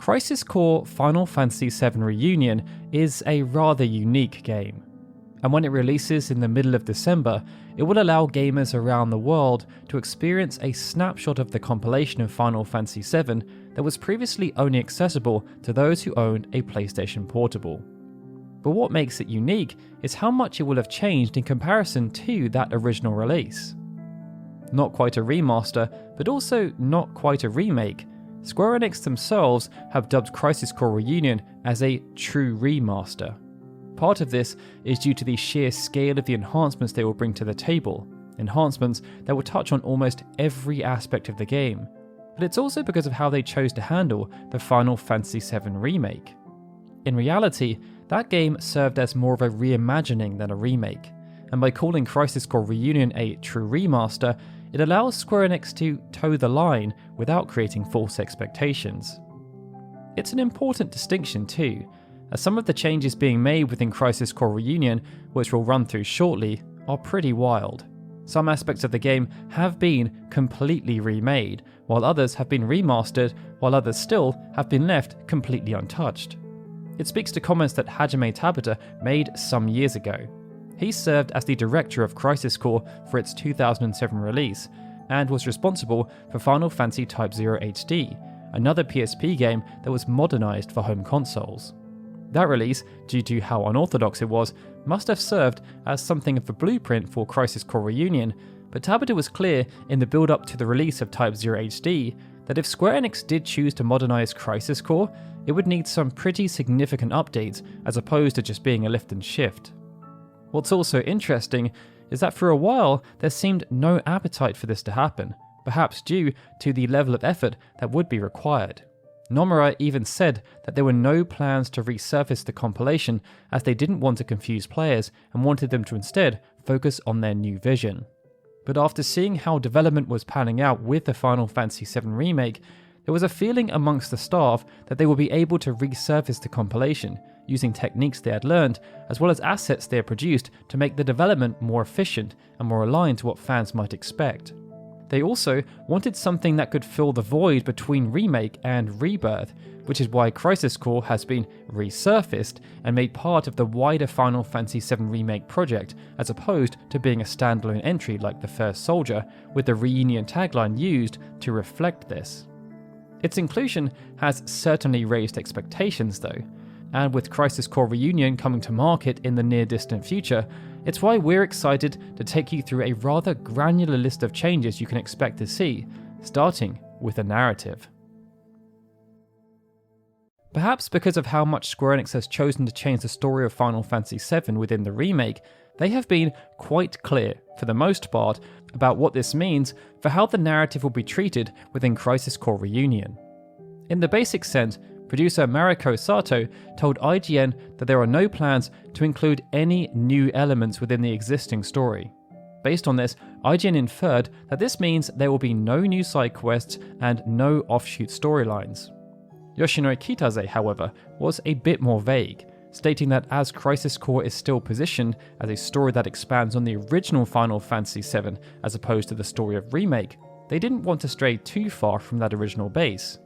Crisis Core Final Fantasy VII Reunion is a rather unique game, and when it releases in the middle of December, it will allow gamers around the world to experience a snapshot of the compilation of Final Fantasy VII that was previously only accessible to those who owned a PlayStation Portable. But what makes it unique is how much it will have changed in comparison to that original release. Not quite a remaster, but also not quite a remake, Square Enix themselves have dubbed Crisis Core Reunion as a true remaster. Part of this is due to the sheer scale of the enhancements they will bring to the table, enhancements that will touch on almost every aspect of the game, but it's also because of how they chose to handle the Final Fantasy VII Remake. In reality, that game served as more of a reimagining than a remake, and by calling Crisis Core Reunion a true remaster, it allows Square Enix to toe the line without creating false expectations. It's an important distinction too, as some of the changes being made within Crisis Core Reunion, which we'll run through shortly, are pretty wild. Some aspects of the game have been completely remade, while others have been remastered, while others still have been left completely untouched. It speaks to comments that Hajime Tabata made some years ago. He served as the director of Crisis Core for its 2007 release, and was responsible for Final Fantasy Type 0 HD, another PSP game that was modernized for home consoles. That release, due to how unorthodox it was, must have served as something of a blueprint for Crisis Core Reunion, but Tabata was clear in the build-up to the release of Type 0 HD that if Square Enix did choose to modernize Crisis Core, it would need some pretty significant updates as opposed to just being a lift and shift. What's also interesting is that for a while there seemed no appetite for this to happen, perhaps due to the level of effort that would be required. Nomura even said that there were no plans to resurface the compilation as they didn't want to confuse players and wanted them to instead focus on their new vision. But after seeing how development was panning out with the Final Fantasy VII Remake, there was a feeling amongst the staff that they would be able to resurface the compilation, using techniques they had learned, as well as assets they had produced to make the development more efficient and more aligned to what fans might expect. They also wanted something that could fill the void between Remake and Rebirth, which is why Crisis Core has been resurfaced and made part of the wider Final Fantasy VII Remake project, as opposed to being a standalone entry like The First Soldier, with the Reunion tagline used to reflect this. Its inclusion has certainly raised expectations though, and with Crisis Core Reunion coming to market in the near-distant future, it's why we're excited to take you through a rather granular list of changes you can expect to see, starting with a narrative. Perhaps because of how much Square Enix has chosen to change the story of Final Fantasy VII within the remake, they have been quite clear, for the most part, about what this means for how the narrative will be treated within Crisis Core Reunion. In the basic sense, producer Mariko Sato told IGN that there are no plans to include any new elements within the existing story. Based on this, IGN inferred that this means there will be no new side quests and no offshoot storylines. Yoshinori Kitase, however, was a bit more vague, stating that as Crisis Core is still positioned as a story that expands on the original Final Fantasy VII as opposed to the story of Remake, they didn't want to stray too far from that original base.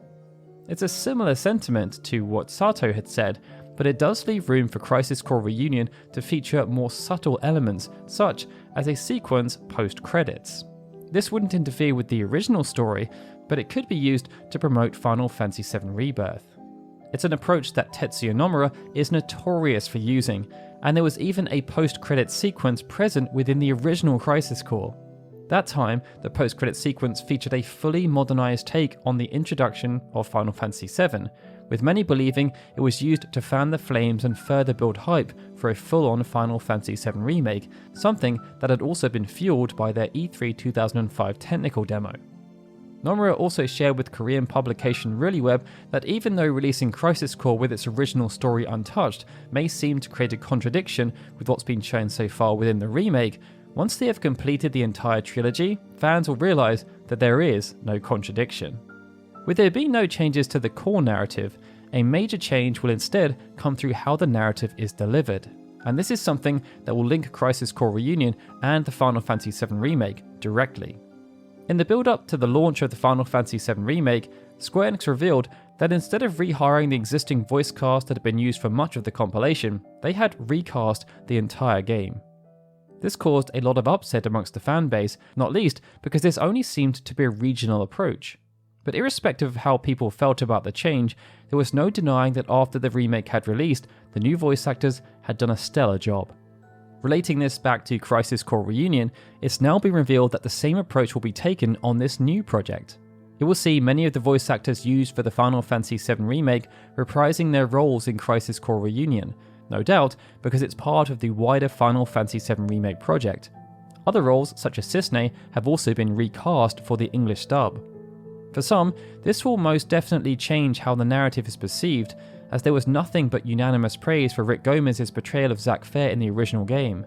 It's a similar sentiment to what Sato had said, but it does leave room for Crisis Core Reunion to feature more subtle elements, such as a sequence post-credits. This wouldn't interfere with the original story, but it could be used to promote Final Fantasy VII Rebirth. It's an approach that Tetsuya Nomura is notorious for using, and there was even a post-credits sequence present within the original Crisis Core. That time, the post-credit sequence featured a fully modernized take on the introduction of Final Fantasy VII, with many believing it was used to fan the flames and further build hype for a full-on Final Fantasy VII Remake, something that had also been fueled by their E3 2005 technical demo. Nomura also shared with Korean publication ReallyWeb that even though releasing Crisis Core with its original story untouched may seem to create a contradiction with what's been shown so far within the remake, once they have completed the entire trilogy, fans will realise that there is no contradiction. With there being no changes to the core narrative, a major change will instead come through how the narrative is delivered, and this is something that will link Crisis Core Reunion and the Final Fantasy VII Remake directly. In the build-up to the launch of the Final Fantasy VII Remake, Square Enix revealed that instead of rehiring the existing voice cast that had been used for much of the compilation, they had recast the entire game. This caused a lot of upset amongst the fanbase, not least because this only seemed to be a regional approach. But irrespective of how people felt about the change, there was no denying that after the remake had released, the new voice actors had done a stellar job. Relating this back to Crisis Core Reunion, it's now been revealed that the same approach will be taken on this new project. It will see many of the voice actors used for the Final Fantasy VII Remake reprising their roles in Crisis Core Reunion, no doubt because it's part of the wider Final Fantasy VII Remake project. Other roles, such as Cissnei, have also been recast for the English dub. For some, this will most definitely change how the narrative is perceived, as there was nothing but unanimous praise for Rick Gomez's portrayal of Zack Fair in the original game.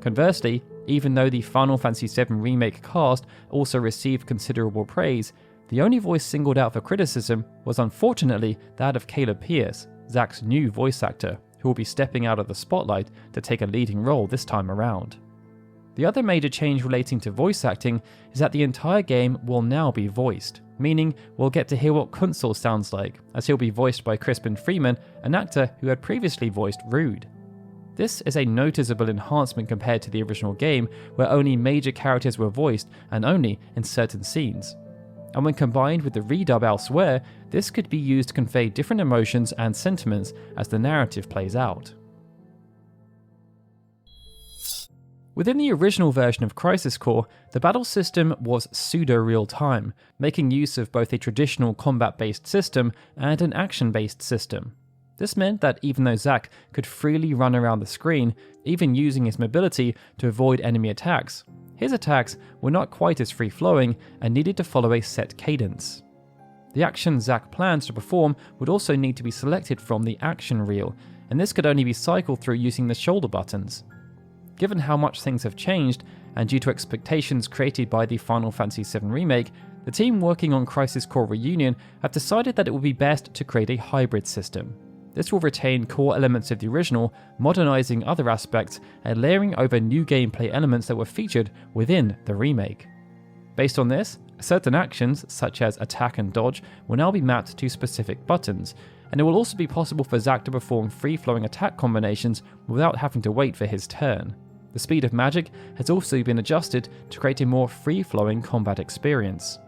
Conversely, even though the Final Fantasy VII Remake cast also received considerable praise, the only voice singled out for criticism was unfortunately that of Caleb Pierce, Zack's new voice actor, who will be stepping out of the spotlight to take a leading role this time around. The other major change relating to voice acting is that the entire game will now be voiced, meaning we'll get to hear what Kunsel sounds like, as he'll be voiced by Crispin Freeman, an actor who had previously voiced Rude. This is a noticeable enhancement compared to the original game, where only major characters were voiced and only in certain scenes. And when combined with the redub elsewhere, this could be used to convey different emotions and sentiments as the narrative plays out. Within the original version of Crisis Core, the battle system was pseudo-real-time, making use of both a traditional combat-based system and an action-based system. This meant that even though Zack could freely run around the screen, even using his mobility to avoid enemy attacks, his attacks were not quite as free-flowing and needed to follow a set cadence. The actions Zack plans to perform would also need to be selected from the action reel, and this could only be cycled through using the shoulder buttons. Given how much things have changed, and due to expectations created by the Final Fantasy VII Remake, the team working on Crisis Core Reunion have decided that it would be best to create a hybrid system. This will retain core elements of the original, modernizing other aspects and layering over new gameplay elements that were featured within the remake. Based on this, certain actions, such as attack and dodge, will now be mapped to specific buttons, and it will also be possible for Zack to perform free-flowing attack combinations without having to wait for his turn. The speed of magic has also been adjusted to create a more free-flowing combat experience.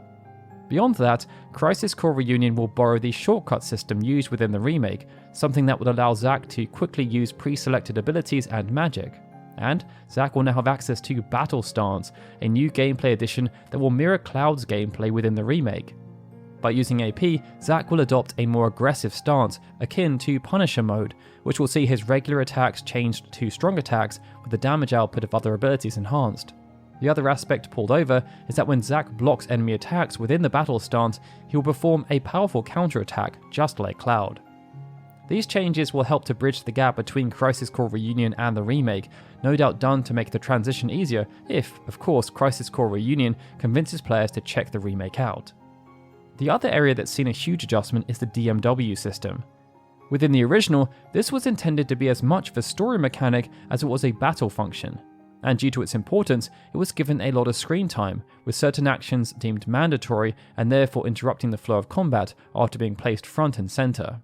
Beyond that, Crisis Core Reunion will borrow the shortcut system used within the remake, something that would allow Zack to quickly use pre-selected abilities and magic. And Zack will now have access to Battle Stance, a new gameplay addition that will mirror Cloud's gameplay within the remake. By using AP, Zack will adopt a more aggressive stance, akin to Punisher mode, which will see his regular attacks changed to strong attacks with the damage output of other abilities enhanced. The other aspect pulled over is that when Zack blocks enemy attacks within the battle stance, he will perform a powerful counterattack just like Cloud. These changes will help to bridge the gap between Crisis Core Reunion and the remake, no doubt done to make the transition easier if, of course, Crisis Core Reunion convinces players to check the remake out. The other area that's seen a huge adjustment is the DMW system. Within the original, this was intended to be as much of a story mechanic as it was a battle function, and due to its importance, it was given a lot of screen time, with certain actions deemed mandatory and therefore interrupting the flow of combat after being placed front and center.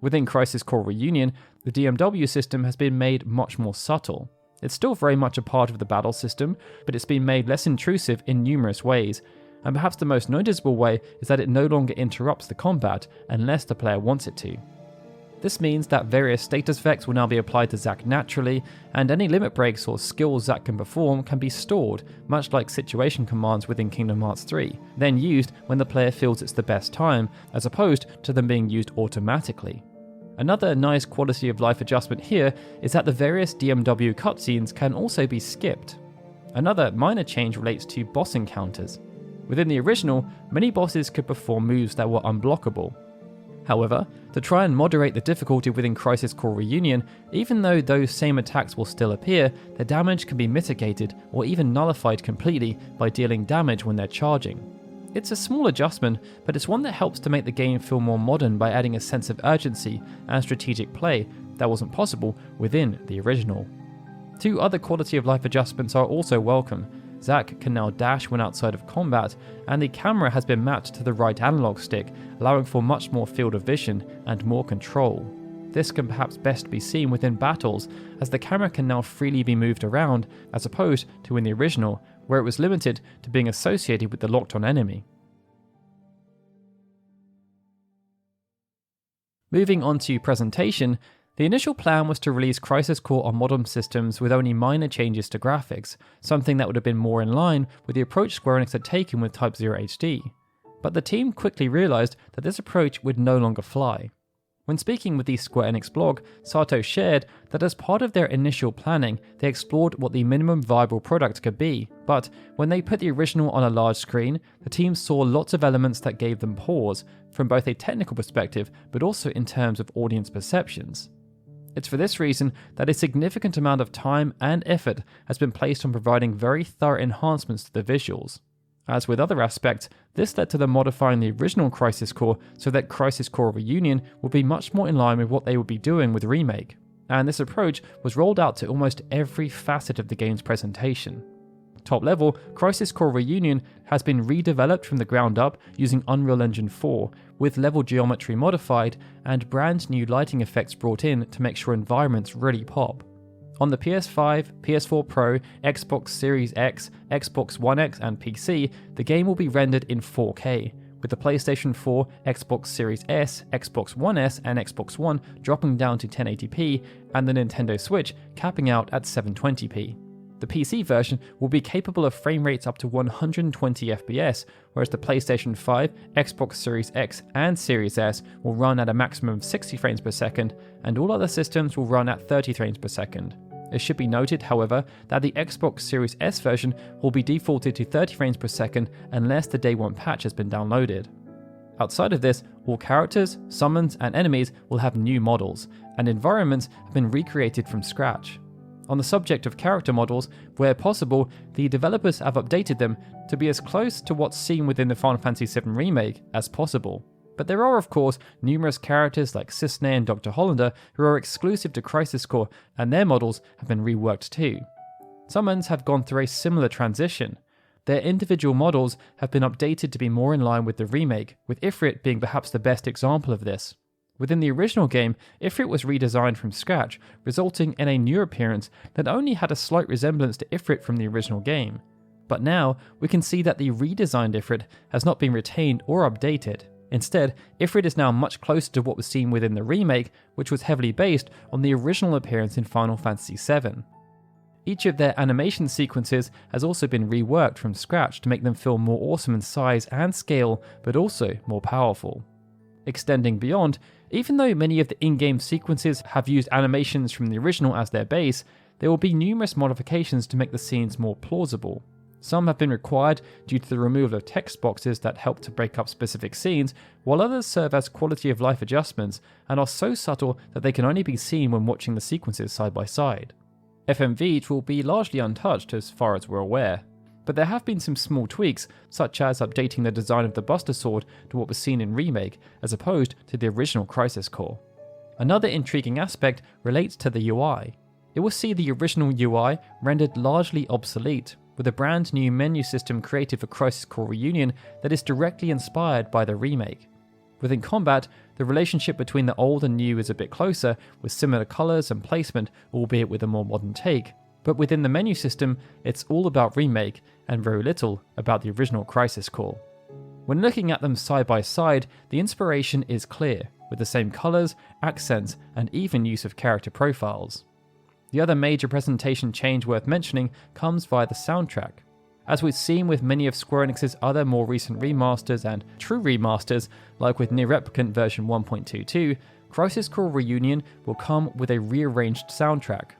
Within Crisis Core Reunion, the DMW system has been made much more subtle. It's still very much a part of the battle system, but it's been made less intrusive in numerous ways, and perhaps the most noticeable way is that it no longer interrupts the combat unless the player wants it to. This means that various status effects will now be applied to Zack naturally, and any limit breaks or skills Zack can perform can be stored, much like situation commands within Kingdom Hearts 3, then used when the player feels it's the best time, as opposed to them being used automatically. Another nice quality of life adjustment here is that the various DMW cutscenes can also be skipped. Another minor change relates to boss encounters. Within the original, many bosses could perform moves that were unblockable. However, to try and moderate the difficulty within Crisis Core Reunion, even though those same attacks will still appear, their damage can be mitigated or even nullified completely by dealing damage when they're charging. It's a small adjustment, but it's one that helps to make the game feel more modern by adding a sense of urgency and strategic play that wasn't possible within the original. Two other quality of life adjustments are also welcome. Zack can now dash when outside of combat, and the camera has been mapped to the right analog stick, allowing for much more field of vision and more control. This can perhaps best be seen within battles, as the camera can now freely be moved around, as opposed to in the original, where it was limited to being associated with the locked-on enemy. Moving on to presentation, the initial plan was to release Crisis Core on modern systems with only minor changes to graphics, something that would have been more in line with the approach Square Enix had taken with Type 0 HD. But the team quickly realised that this approach would no longer fly. When speaking with the Square Enix blog, Sato shared that as part of their initial planning, they explored what the minimum viable product could be, but when they put the original on a large screen, the team saw lots of elements that gave them pause, from both a technical perspective but also in terms of audience perceptions. It's for this reason that a significant amount of time and effort has been placed on providing very thorough enhancements to the visuals. As with other aspects, this led to them modifying the original Crisis Core so that Crisis Core Reunion would be much more in line with what they would be doing with Remake, and this approach was rolled out to almost every facet of the game's presentation. Top level, Crisis Core Reunion has been redeveloped from the ground up using Unreal Engine 4, with level geometry modified and brand new lighting effects brought in to make sure environments really pop. On the PS5, PS4 Pro, Xbox Series X, Xbox One X and PC, the game will be rendered in 4K, with the PlayStation 4, Xbox Series S, Xbox One S and Xbox One dropping down to 1080p, and the Nintendo Switch capping out at 720p. The PC version will be capable of frame rates up to 120 FPS, whereas the PlayStation 5, Xbox Series X and Series S will run at a maximum of 60 frames per second, and all other systems will run at 30 frames per second. It should be noted, however, that the Xbox Series S version will be defaulted to 30 frames per second unless the day one patch has been downloaded. Outside of this, all characters, summons and enemies will have new models, and environments have been recreated from scratch. On the subject of character models, where possible, the developers have updated them to be as close to what's seen within the Final Fantasy VII Remake as possible. But there are of course numerous characters like Cisne and Dr. Hollander who are exclusive to Crisis Core, and their models have been reworked too. Summons have gone through a similar transition. Their individual models have been updated to be more in line with the remake, with Ifrit being perhaps the best example of this. Within the original game, Ifrit was redesigned from scratch, resulting in a new appearance that only had a slight resemblance to Ifrit from the original game. But now, we can see that the redesigned Ifrit has not been retained or updated. Instead, Ifrit is now much closer to what was seen within the remake, which was heavily based on the original appearance in Final Fantasy VII. Each of their animation sequences has also been reworked from scratch to make them feel more awesome in size and scale, but also more powerful. Extending beyond, even though many of the in-game sequences have used animations from the original as their base, there will be numerous modifications to make the scenes more plausible. Some have been required due to the removal of text boxes that help to break up specific scenes, while others serve as quality of life adjustments and are so subtle that they can only be seen when watching the sequences side by side. FMV will be largely untouched as far as we're aware, but there have been some small tweaks, such as updating the design of the Buster Sword to what was seen in Remake, as opposed to the original Crisis Core. Another intriguing aspect relates to the UI. It will see the original UI rendered largely obsolete, with a brand new menu system created for Crisis Core Reunion that is directly inspired by the remake. Within combat, the relationship between the old and new is a bit closer, with similar colours and placement, albeit with a more modern take, but within the menu system, it's all about remake and very little about the original Crisis Core. When looking at them side by side, the inspiration is clear, with the same colours, accents, and even use of character profiles. The other major presentation change worth mentioning comes via the soundtrack. As we've seen with many of Square Enix's other more recent remasters and true remasters, like with Nier Replicant version 1.22, Crisis Core Reunion will come with a rearranged soundtrack.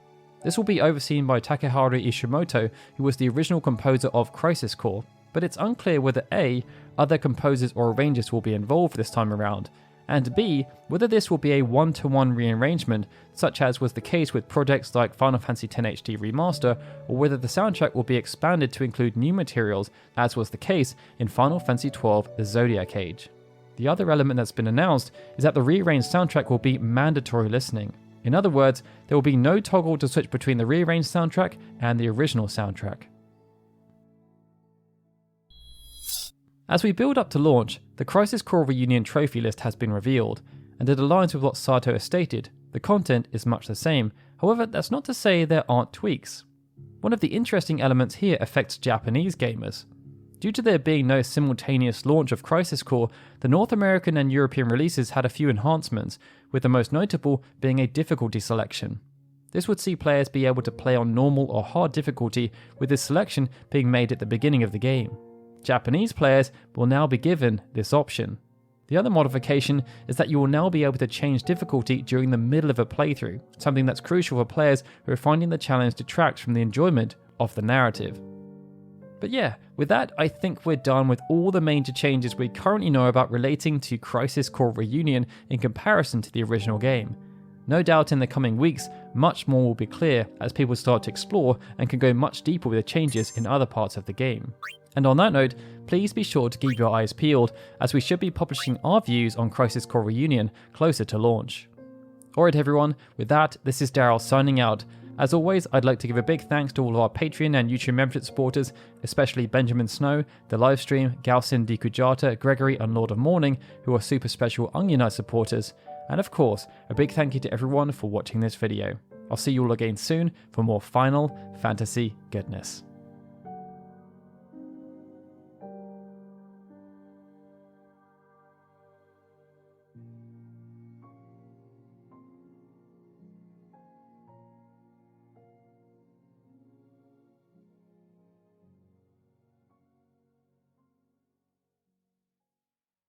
This will be overseen by Takeharu Ishimoto, who was the original composer of Crisis Core, but it's unclear whether A, other composers or arrangers will be involved this time around, and B, whether this will be a one-to-one rearrangement, such as was the case with projects like Final Fantasy X HD Remaster, or whether the soundtrack will be expanded to include new materials, as was the case in Final Fantasy XII The Zodiac Age. The other element that's been announced is that the rearranged soundtrack will be mandatory listening. In other words, there will be no toggle to switch between the rearranged soundtrack and the original soundtrack. As we build up to launch, the Crisis Core Reunion trophy list has been revealed, and it aligns with what Sato has stated. The content is much the same, however that's not to say there aren't tweaks. One of the interesting elements here affects Japanese gamers. Due to there being no simultaneous launch of Crisis Core, the North American and European releases had a few enhancements, with the most notable being a difficulty selection. This would see players be able to play on normal or hard difficulty, with this selection being made at the beginning of the game. Japanese players will now be given this option. The other modification is that you will now be able to change difficulty during the middle of a playthrough, something that's crucial for players who are finding the challenge detracts from the enjoyment of the narrative. But yeah, with that I think we're done with all the major changes we currently know about relating to Crisis Core Reunion in comparison to the original game. No doubt in the coming weeks, much more will be clear as people start to explore and can go much deeper with the changes in other parts of the game. And on that note, please be sure to keep your eyes peeled as we should be publishing our views on Crisis Core Reunion closer to launch. Alright everyone, with that, this is Daryl signing out. As always, I'd like to give a big thanks to all of our Patreon and YouTube membership supporters, especially Benjamin Snow, The Livestream, Galsin Dikujata, Gregory and Lord of Morning, who are super special Onion Knight supporters. And of course, a big thank you to everyone for watching this video. I'll see you all again soon for more Final Fantasy goodness.